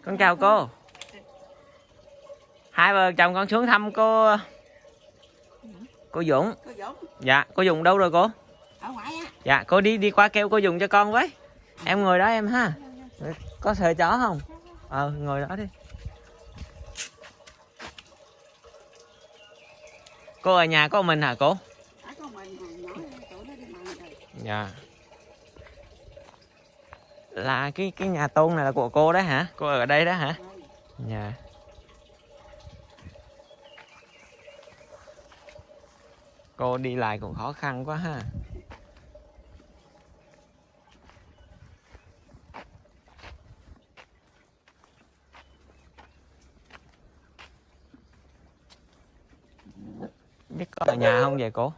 Con chào cô. Hai vợ chồng con xuống thăm cô Dũng. Cô Dũng. Dạ, cô Dũng đâu rồi cô? Ở ngoài á. Dạ, cô đi qua kêu cô Dũng cho con với. Em ngồi đó em ha. Có sợ chó không? Ngồi đó đi. Cô ở nhà có mình hả cô? Có mình, nhỏ tụi nó đi mần rồi. Dạ. Là cái nhà tôn này là của cô đấy hả? Cô ở đây đó hả? Dạ. Cô đi lại cũng khó khăn quá ha. Biết có ở nhà không vậy cô?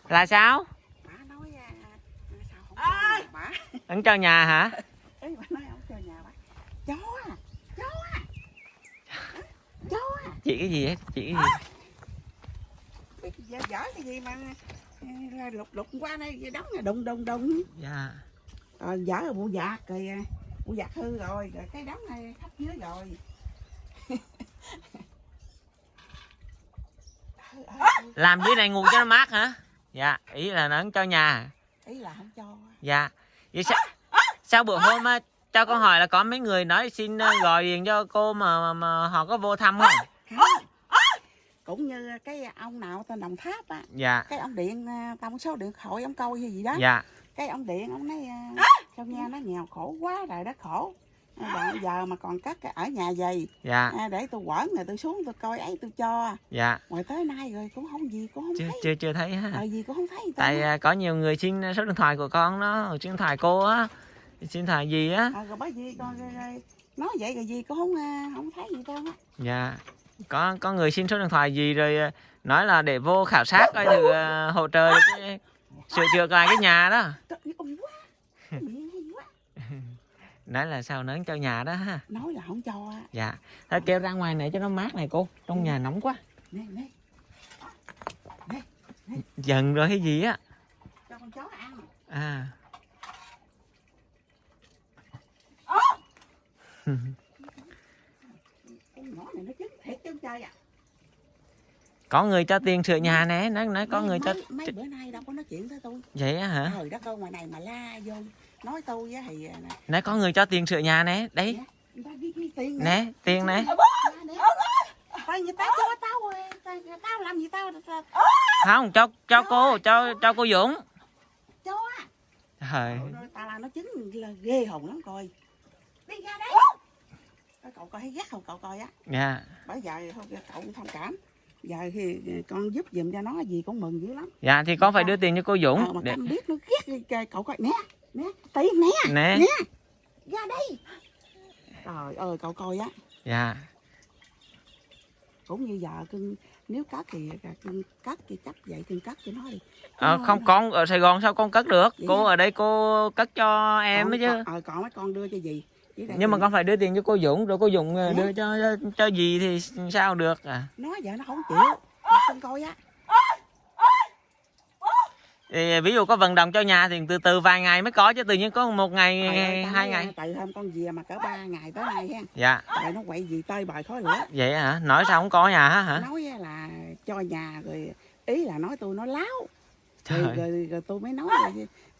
Là sao? Bà nói sao không cho bà. Ấn cho nhà hả? Bà nói không cho nhà bà. Chó à, chó à. Chó à. Chị cái gì hết? Chị cái gì? Dở cái gì mà lục qua đây đóng là đùng. Dạ. Dở rồi bộ giặt rồi, bộ giặt hư rồi cái đóng này khắp dưới rồi. Làm dưới này ngủ cho nó mát hả? Dạ, ý là nó ấn cho nhà. Ý là không cho. Dạ. Vậy sao bữa hôm cho con hỏi là có mấy người nói xin gọi điện cho cô mà họ có vô thăm không? Cũng như cái ông nào tên Đồng Tháp á. Dạ. Cái ông điện tông số điện thoại ông coi hay gì đó. Dạ. Cái ông điện ông nói sao nha, nó nghèo khổ quá rồi đó khổ. Bây giờ mà còn cất ở nhà gì. Dạ. Để tôi quẩn rồi tôi xuống tôi coi ấy tôi cho. Dạ. Ngoài tới nay rồi cũng không gì cũng không thấy. Chưa thấy ha. Gì cũng không thấy. Tại có nhiều người xin số điện thoại của con đó, số điện thoại cô á, xin thoại gì á. Rồi bởi vì con nói vậy rồi gì cũng không thấy gì đâu á. Dạ. Có người xin số điện thoại gì rồi nói là để vô khảo sát coi thử hỗ trợ cái sửa chữa lại cái nhà đó. Nói là sao nướng cho nhà đó ha. Nói là không cho á. Dạ. Thôi kêu ra ngoài này cho nó mát này cô. Trong nhà nóng quá. Nè. Dần rồi hay gì á. Cho con chó ăn. À. Con nhỏ này nó chính thiệt chứ chơi à. Có người cho tiền sửa nhà nè, nói có người cho. Mấy bữa nay đâu có nói chuyện với tôi. Vậy á hả? Trời đất ơi, ngoài này mà la vô nói tôi á thì Nãy có người cho tiền sửa nhà nè, đấy. Nè, tiền nè. Tay người ta cho tao rồi, tao làm gì tao. Không, cho cô Dũng. Cho á. Trời. Tao là nó chính là ghê hồn lắm coi. Đi ra đây. Cậu coi thấy ghét không cậu coi á. Dạ. Bởi giờ thôi cậu thông cảm. Giờ thì con giúp giùm cho nó gì cũng mừng dữ lắm. Dạ thì con phải đưa tiền cho cô Dũng. Mà Tâm biết nó ghét cậu coi nè, tiền nè. Ra đây. Trời ơi cậu coi á. Dạ. Cũng như giờ cưng nếu cất thì cưng cất thì chấp vậy cưng cất cho nó đi. Không, con ở Sài Gòn sao con cất được? Vậy cô hả? Ở đây cô cất cho em mới chứ. Còn mấy con đưa cho gì? Nhưng mà con phải đưa tiền cho cô Dũng rồi cô Dũng đưa cho gì thì sao được à? Nói giờ nó không chịu. Con coi á. Thì ví dụ có vận động cho nhà thì từ vài ngày mới có chứ tự nhiên có một ngày, hai ngày. Từ hôm con về mà cỡ 3 ngày tới nay ha. Dạ. Rồi nó quậy gì tơi bời khói lửa. Vậy hả? Nói sao không có nhà hả? Nói là cho nhà rồi ý là nói tôi nó láo. Rồi tôi mới nói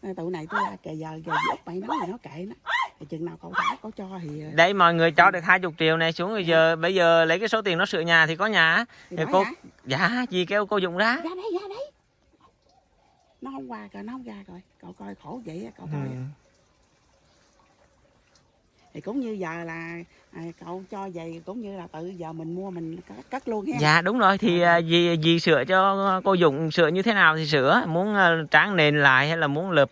là tụi này tôi là kệ giờ giúp mày nói thì nó kệ nó. Thì chừng nào cậu trả cậu cho thì đây mọi người cho được 20 triệu này xuống rồi giờ bây giờ lấy cái số tiền nó sửa nhà thì có nhà. Thì cô hả? Dạ gì kêu cô Dũng ra. Ra đây. Nó không qua rồi, nó không ra rồi. Cậu coi khổ vậy cậu coi. Thì cũng như giờ là cậu cho vậy cũng như là tự giờ mình mua mình cất luôn ha. Dạ đúng rồi thì dì sửa cho cô Dũng sửa như thế nào thì sửa, muốn tráng nền lại hay là muốn lợp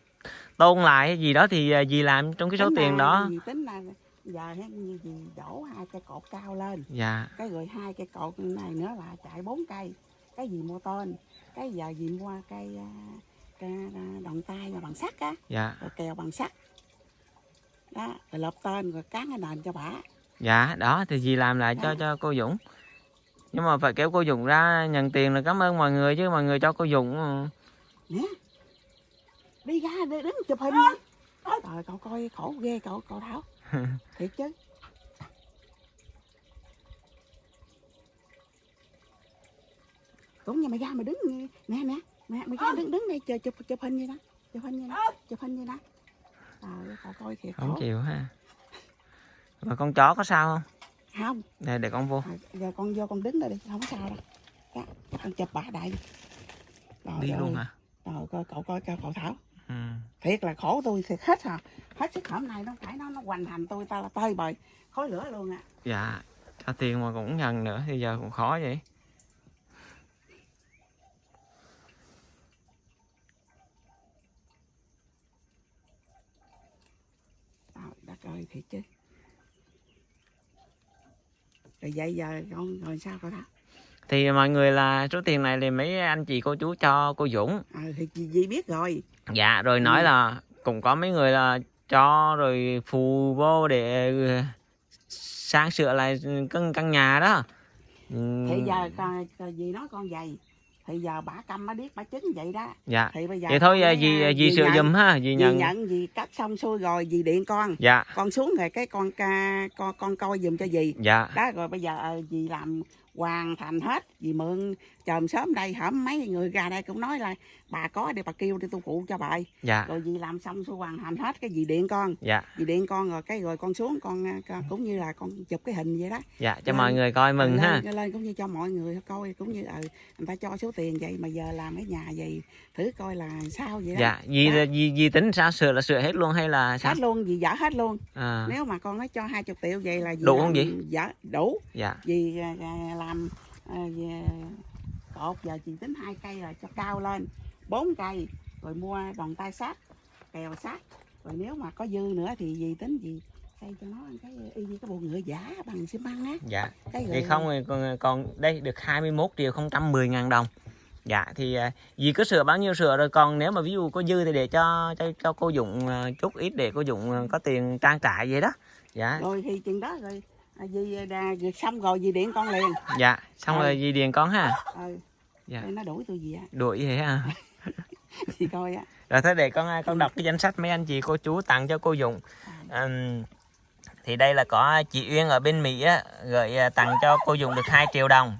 tôn lại hay gì đó thì dì làm trong cái số tiền đó. Dì tính là giờ như dì đổ 2 cây cột cao lên. Dạ. Cái rồi 2 cây cột này nữa là chạy 4 cây. Cái gì mua tên, cái giờ dì mua cây đòn tay là bằng sắt á. Dạ. Rồi kèo bằng sắt. Đó, rồi lợp tên rồi cán cái nền cho bả. Dạ, đó thì dì làm lại cho cô Dũng. Nhưng mà phải kéo cô Dũng ra nhận tiền là cảm ơn mọi người chứ, mọi người cho cô Dũng. Nè, đi ra để đứng chụp hình nha. Trời, cậu coi khổ ghê cậu Thảo. Thiệt chứ. Cũng như mày ra mày đứng nè mày ra đứng đây chụp hình như đó. Chụp hình như đó. Trời, cậu coi thiệt khổ. Không chịu ha. Mà con chó có sao không? Không. Để con vô. Giờ con vô con đứng đây đi, không có sao đâu. Đó, con chụp bả đại. Đi luôn hả? Rồi cậu coi cậu Thảo. Ừ. Thiệt là khổ tôi thiệt hết hả? Hết sức hôm nay nó phải nó hoành hành tôi, ta là tơi bời khói lửa luôn à. Dạ, cho tiền mà cũng nhận nữa thì giờ cũng khó vậy. Đất ơi thiệt chứ. Rồi vậy giờ con rồi sao cậu Thảo? Thì mọi người là số tiền này thì mấy anh chị cô chú cho cô Dũng. Thì chị biết rồi. Dạ, rồi nói là cũng có mấy người là cho rồi phù vô để sang sửa lại căn nhà đó. Thì giờ dì nói con vậy. Thì giờ bả câm bả điếc bả chứng vậy đó. Dạ. Thì bây giờ vậy thôi dì sửa giùm ha, dì nhận dì cắt xong xuôi rồi dì điện con. Dạ. Con xuống rồi cái con coi giùm cho dì. Dạ. Đó rồi bây giờ dì làm hoàn thành hết, dì mượn chòm sớm đây hổm mấy người ra đây cũng nói là bà có để bà kêu để tôi phụ cho bà. Dạ. Rồi dì làm xong xuôi hoàn thành hết cái dì điện con. Dạ. Dì điện con rồi cái rồi con xuống con cũng như là con chụp cái hình vậy đó. Dạ, cho mọi người coi mừng ha. Lên cũng như cho mọi người coi cũng như người ta cho số tiền vậy mà giờ làm cái nhà vậy thử coi là sao vậy đó. Dạ, dì tính sao, sửa là sửa hết luôn hay là sao? Hết luôn, dì dở hết luôn. À. Nếu mà con nói cho 20 triệu vậy là dì đủ không dì? Dạ đủ. Dạ. Dì làm cột giờ chị tính 2 cây là cho cao lên 4 cây rồi mua đòn tay sắt kèo sắt rồi nếu mà có dư nữa thì dì tính gì xây cho nó cái y như cái bộ ngựa giả bằng xi măng á. Dạ. Cái Thì không còn đây được 21.010.000 đồng. Dạ thì dì cứ sửa bao nhiêu sửa rồi, còn nếu mà ví dụ có dư thì để cho cô Dũng chút ít để cô Dũng có tiền trang trải vậy đó. Dạ. Rồi thì chừng đó rồi dì xong rồi dì điện con liền. Dạ, xong rồi dì điện con ha. Dạ. Nó đuổi tôi gì á. Đuổi vậy à? Thì coi á. Rồi thế để con đọc cái danh sách mấy anh chị cô chú tặng cho cô Dũng. Thì đây là có chị Uyên ở bên Mỹ á, gửi tặng cho cô Dũng được 2 triệu đồng.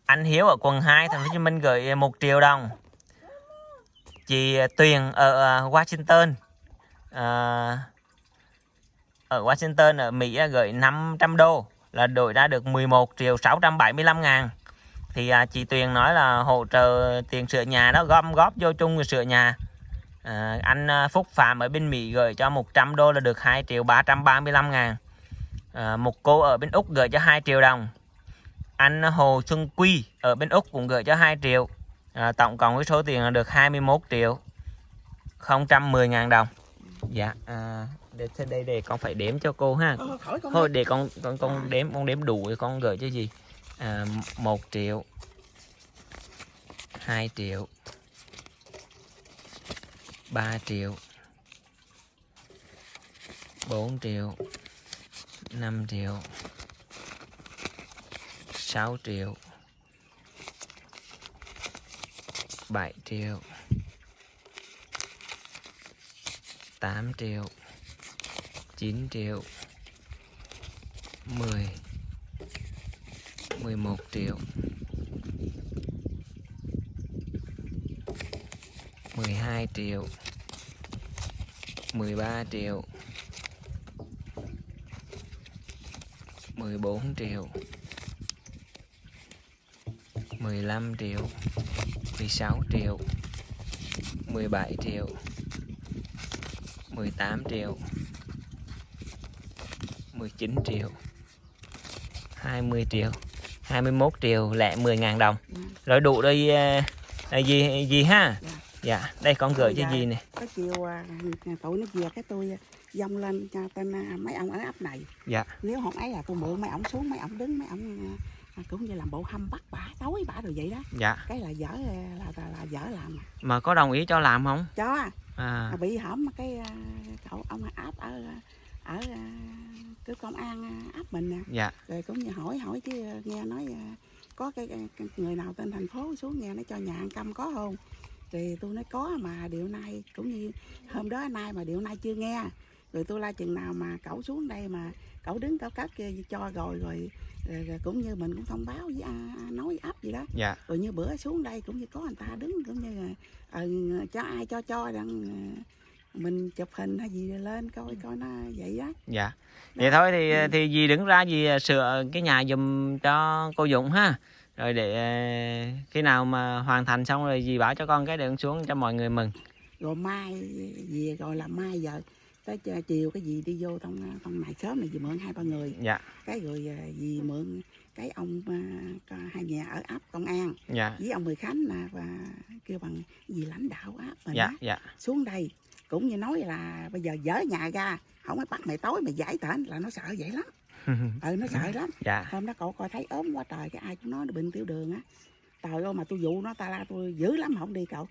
Anh Hiếu ở quận 2 thành phố Hồ Chí Minh gửi 1 triệu đồng. Chị Tuyền ở Washington ở Washington ở Mỹ gửi 500 đô là đổi ra được 11.675.000. Thì chị Tuyền nói là hỗ trợ tiền sửa nhà đó, gom góp vô chung rồi sửa nhà. Anh Phúc Phạm ở bên Mỹ gửi cho 100 đô là được 2.335.000. Một cô ở bên Úc gửi cho 2 triệu đồng. Anh Hồ Xuân Quy ở bên Úc cũng gửi cho 2 triệu. Tổng cộng với số tiền là được 21.010.000 đồng. Dạ. Để con phải đếm cho cô ha. Thôi để con đếm đủ thì con gửi cho gì. 1 triệu, 2 triệu, 3 triệu, 4 triệu, 5 triệu, 6 triệu, 7 triệu, 8 triệu, 9 triệu, 10, 11 triệu, 12 triệu, 13 triệu, 14 triệu, 15 triệu, 16 triệu, 17 triệu, 18 triệu, 19 triệu, 20 triệu, 21 triệu lẻ 10.000 đồng. Rồi đủ rồi gì ha. Dạ, đây con gửi cho dì này. Có chiều tụi nó về cái tôi dông lên cho tên mấy ông ở ấp này. Dạ. Nếu không ấy là tôi mượn mấy ổng xuống, mấy ổng đứng, mấy ổng cũng như làm bộ hâm bắt bả, tối bả rồi vậy đó. Dạ. Cái là dở dở làm. Mà có đồng ý cho làm không? Cho. Bị hổm cái cậu ông áp ở cái công an áp mình nè. Dạ. Rồi cũng như hỏi chứ nghe nói có cái người nào tên thành phố xuống nghe nó cho nhà ăn cơm có không, thì tôi nói có mà điệu nay cũng như hôm đó nay mà điệu nay chưa nghe, rồi tôi la chừng nào mà cậu xuống đây mà cậu đứng cậu cất kia cho rồi cũng như mình cũng thông báo với nói ấp gì đó. Dạ. Rồi như bữa xuống đây cũng như có người ta đứng cũng như là cho ai cho rằng mình chụp hình hay gì lên coi nó vậy đó. Dạ. Vậy thôi thì dì đứng ra dì sửa cái nhà giùm cho cô Dũng ha. Rồi để khi nào mà hoàn thành xong rồi dì báo cho con cái đường xuống cho mọi người mừng. Rồi mai về rồi làm mai giờ tới chiều cái gì đi vô trong này sớm này dì mượn 2-3 người. Dạ. Cái rồi dì mượn cái ông hai nhà ở ấp Công An. Dạ. Với ông Mười Khánh nè và kêu bằng gì lãnh đạo ấp mình Dạ. á, Dạ. xuống đây cũng như nói là bây giờ dỡ nhà ra không có bắt mày tối mày giải tển là nó sợ vậy lắm. Nó sợ lắm. Dạ. Hôm đó cậu coi thấy ốm quá trời, cái ai cũng nói nó bệnh tiểu đường á. Trời ơi mà tôi dụ nó ta la tôi dữ lắm không đi cậu.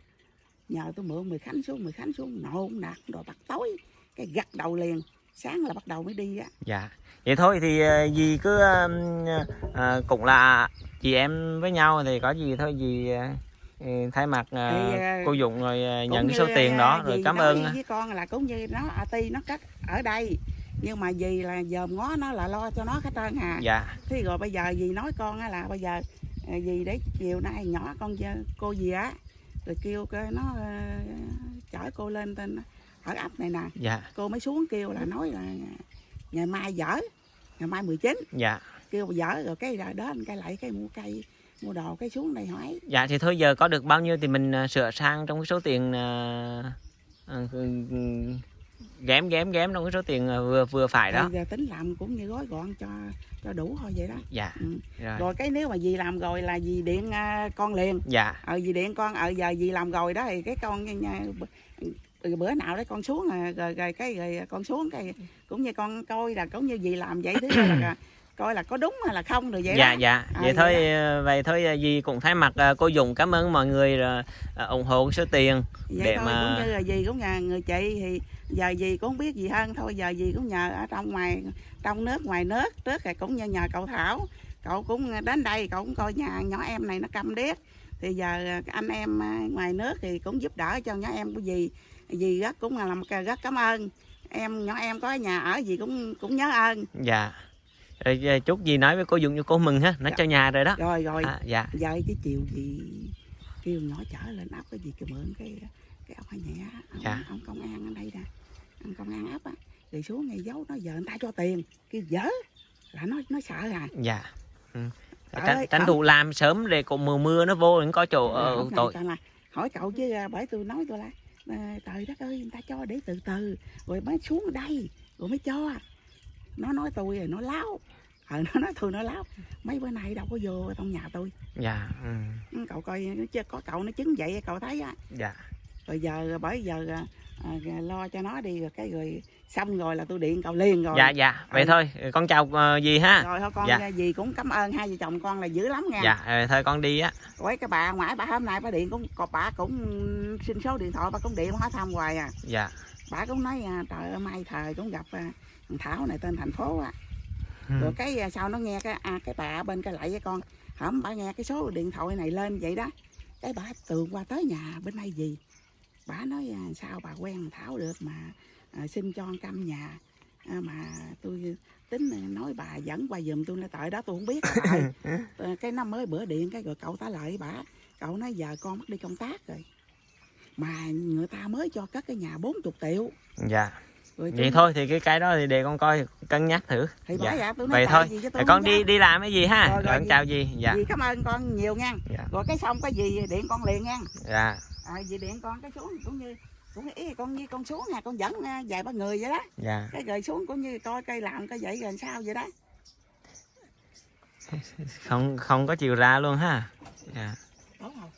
Nhờ tôi mượn Mười Khánh xuống nộn nạt rồi bắt tối cái gật đầu liền, sáng là bắt đầu mới đi á. Dạ. Vậy thôi thì dì cứ cũng là chị em với nhau thì có gì thôi dì thay mặt cô Dũng rồi nhận cái số tiền đó rồi cảm ơn. Với con là cũng như nó Ti nó cất ở đây nhưng mà dì là dòm ngó nó là lo cho nó hết trơn à. Dạ. Thế rồi bây giờ dì nói con là bây giờ dì để chiều nay nhỏ con cô gì á rồi kêu nó chở cô lên tên ở ấp này nè. Dạ. Cô mới xuống kêu là nói là ngày mai dỡ, ngày mai 19. Dạ. Kêu dỡ rồi cái đến cái lại cái mua cây mua đồ cái xuống đây hỏi. Dạ thì thôi giờ có được bao nhiêu thì mình sửa sang trong cái số tiền ghém trong cái số tiền vừa phải đó. Giờ tính làm cũng như gói gọn cho đủ thôi vậy đó. Dạ. Rồi cái nếu mà dì làm rồi là dì điện con liền. Dạ. Dì điện con giờ dì làm rồi đó thì cái con bữa nào đấy con xuống rồi con xuống cái cũng như con coi là cũng như dì làm vậy thứ là coi là có đúng hay là không rồi vậy dạ. đó. Dạ. Vậy thôi vậy thôi dì cũng thay mặt cô Dũng cảm ơn mọi người ủng hộ số tiền vậy để thôi, mà cũng như là dì cũng nhà người chị thì giờ dì cũng không biết gì hơn thôi, giờ dì cũng nhờ ở trong nước ngoài nước trước thì cũng như nhờ cậu Thảo, cậu cũng đến đây cậu cũng coi nhà nhỏ em này nó câm điếc thì giờ anh em ngoài nước thì cũng giúp đỡ cho nhỏ em của dì rất cũng là rất cảm ơn nhỏ em có nhà ở gì cũng nhớ ơn. Dạ. Rồi chúc dì nói với cô Dũng cho cô mừng ha, nó cho nhà rồi đó. Rồi dạ. Giờ cái chiều dì kêu nhỏ chở lên ấp cái gì kêu mượn cái ông hai nhẹ ông công an ở đây nè, ông công an ấp á, thì xuống ngày giấu nó giờ người ta cho tiền kêu dỡ là nó sợ à. Dạ. Tranh thủ làm sớm để cùng mùa mưa nó vô đừng có chỗ ở tội. Hỏi cậu chứ bởi tôi nói tôi là trời đất ơi người ta cho để từ từ rồi mới xuống đây rồi mới cho. Nó nói tôi rồi nó láo. Nó nói tôi nó láo. Mấy bữa nay đâu có vô trong nhà tôi. Dạ. Cậu coi có cậu nó chứng vậy cậu thấy á. Dạ. Rồi giờ bởi giờ lo cho nó đi rồi cái rồi xong rồi là tôi điện cậu liền rồi. Dạ. Dạ. Vậy thôi con chào dì ha. Rồi thôi con dì cũng cảm ơn hai vợ chồng con là dữ lắm nha. Dạ. Thôi con đi á. Rồi cái bà ngoại bà hôm nay bà điện bà cũng xin số điện thoại bà cũng điện hỏi thăm hoài à. Dạ. Bà cũng nói trời ơi mai thời cũng gặp Thảo này tên thành phố á. Rồi cái sau nó nghe cái bà bên cái lại với con hổng bà nghe cái số điện thoại này lên vậy đó cái bà tường qua tới nhà bên đây gì bà nói sao bà quen Thảo được mà xin cho căm nhà mà tôi tính nói bà dẫn qua giùm tôi là tại đó tôi không biết cái nó mới bữa điện cái rồi cậu ta lại bà cậu nói giờ con mất đi công tác rồi mà người ta mới cho cất cái nhà 40 triệu. Dạ. Vậy thôi thì cái đó thì để con coi cân nhắc thử. Thì dạ. Vậy thôi con đi làm cái gì ha. Rồi con chào dì. Dạ. Dì cảm ơn con nhiều nha. Dạ. Rồi cái xong cái gì điện con liền nha. Dạ. Dì điện con cái xuống cũng như ý con như con xuống nha con dẫn vài ba người vậy đó. Dạ. Cái rồi xuống cũng như coi cây làm cái vậy rồi sao vậy đó. Không có chiều ra luôn ha. Dạ. Đúng không?